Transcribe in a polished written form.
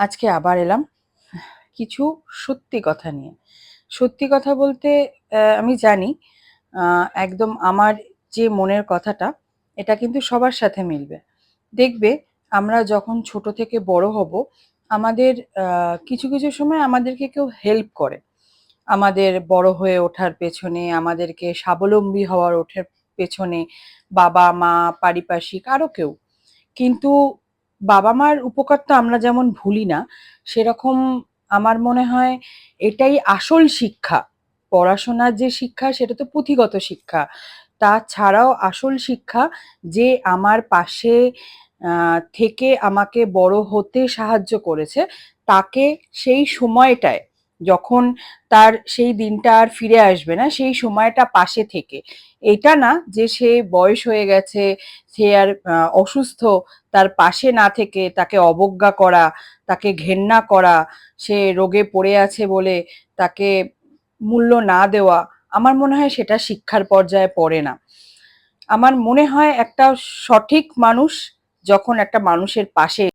আজকে আবার এলাম কিছু সত্যি কথা নিয়ে। সত্যি কথা বলতে আমি জানি একদম আমার যে মনের কথাটা এটা কিন্তু সবার সাথে মিলবে। দেখবে আমরা যখন ছোট থেকে বড় হব আমাদের কিছু সময় আমাদেরকে কেউ হেল্প করে। আমাদের বড় হয়ে ওঠার পেছনে, আমাদেরকে স্বাবলম্বী হওয়ার ওঠার পেছনে বাবা-মা, পারিপার্শ্বিক আরো কেউ। কিন্তু বাবা-মার উপকার তো আমরা যেমন ভুলি না, সেরকম আমার মনে হয় এটাই আসল শিক্ষা। পড়াশোনার যে শিক্ষা সেটা তো পুঁথিগত শিক্ষা। তাছাড়াও আসল শিক্ষা যে আমার পাশে থেকে আমাকে বড় হতে সাহায্য করেছে, তাকে সেই সময়টায় যখন তার সেই দিনটা আর ফিরে আসবে না, সেই সময়টা পাশে থেকে। এটা না যে সে বয়স হয়ে গেছে, সে আর অসুস্থ, তার পাশে না থেকে তাকে অবজ্ঞা করা, তাকে ঘেন্না করা, সে রোগে পড়ে আছে বলে তাকে মূল্য না দেওয়া, আমার মনে হয় সেটা শিক্ষার পর্যায়ে পড়ে না। আমার মনে হয় একটা সঠিক মানুষ যখন একটা মানুষের পাশে